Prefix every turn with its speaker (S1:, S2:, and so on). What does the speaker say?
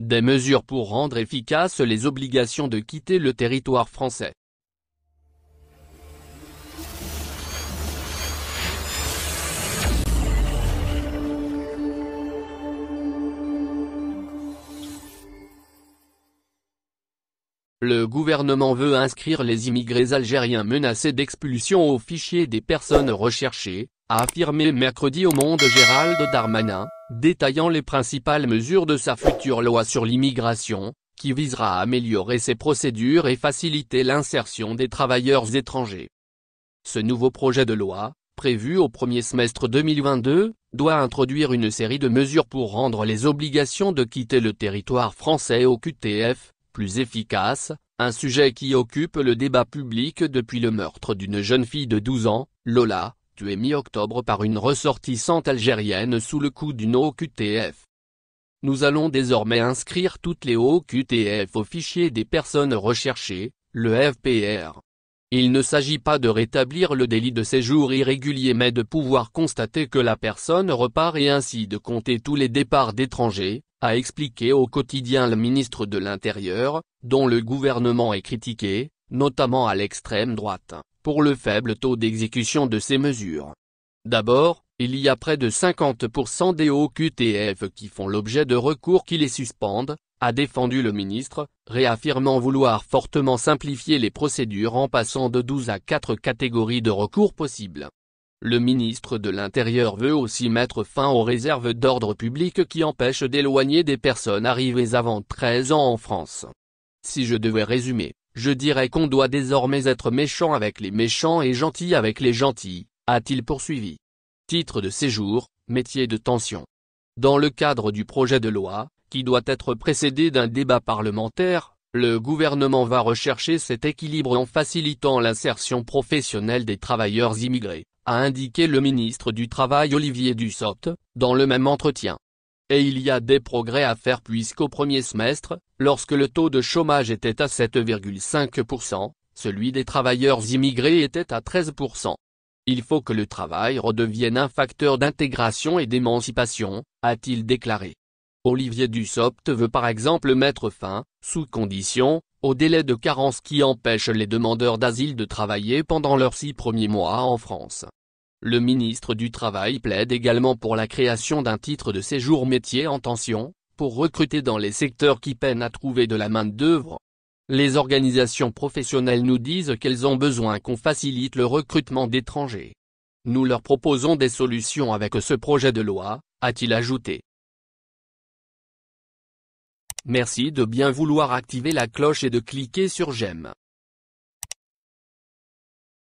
S1: Des mesures pour rendre efficaces les obligations de quitter le territoire français. Le gouvernement veut inscrire les immigrés algériens menacés d'expulsion au fichier des personnes recherchées, a affirmé mercredi au Monde Gérald Darmanin, détaillant les principales mesures de sa future loi sur l'immigration, qui visera à améliorer ces procédures et faciliter l'insertion des travailleurs étrangers. Ce nouveau projet de loi, prévu au premier semestre 2022, doit introduire une série de mesures pour rendre les obligations de quitter le territoire français au QTF plus efficaces, un sujet qui occupe le débat public depuis le meurtre d'une jeune fille de 12 ans, Lola, tuée mi-octobre par une ressortissante algérienne sous le coup d'une OQTF. Nous allons désormais inscrire toutes les OQTF au fichier des personnes recherchées, le FPR. Il ne s'agit pas de rétablir le délit de séjour irrégulier mais de pouvoir constater que la personne repart et ainsi de compter tous les départs d'étrangers, a expliqué au quotidien le ministre de l'Intérieur, dont le gouvernement est critiqué, notamment à l'extrême droite, pour le faible taux d'exécution de ces mesures. D'abord, il y a près de 50% des OQTF qui font l'objet de recours qui les suspendent, a défendu le ministre, réaffirmant vouloir fortement simplifier les procédures en passant de 12 à 4 catégories de recours possibles. Le ministre de l'Intérieur veut aussi mettre fin aux réserves d'ordre public qui empêchent d'éloigner des personnes arrivées avant 13 ans en France. Si je devais résumer, je dirais qu'on doit désormais être méchant avec les méchants et gentil avec les gentils, a-t-il poursuivi. Titre de séjour, métier de tension. Dans le cadre du projet de loi, qui doit être précédé d'un débat parlementaire, le gouvernement va rechercher cet équilibre en facilitant l'insertion professionnelle des travailleurs immigrés, a indiqué le ministre du Travail Olivier Dussopt, dans le même entretien. Et il y a des progrès à faire puisqu'au premier semestre, lorsque le taux de chômage était à 7,5%, celui des travailleurs immigrés était à 13%. Il faut que le travail redevienne un facteur d'intégration et d'émancipation, a-t-il déclaré. Olivier Dussopt veut par exemple mettre fin, sous condition, au délai de carence qui empêche les demandeurs d'asile de travailler pendant leurs 6 premiers mois en France. Le ministre du Travail plaide également pour la création d'un titre de séjour métier en tension, pour recruter dans les secteurs qui peinent à trouver de la main-d'œuvre. Les organisations professionnelles nous disent qu'elles ont besoin qu'on facilite le recrutement d'étrangers. Nous leur proposons des solutions avec ce projet de loi, a-t-il ajouté. Merci de bien vouloir activer la cloche et de cliquer sur j'aime.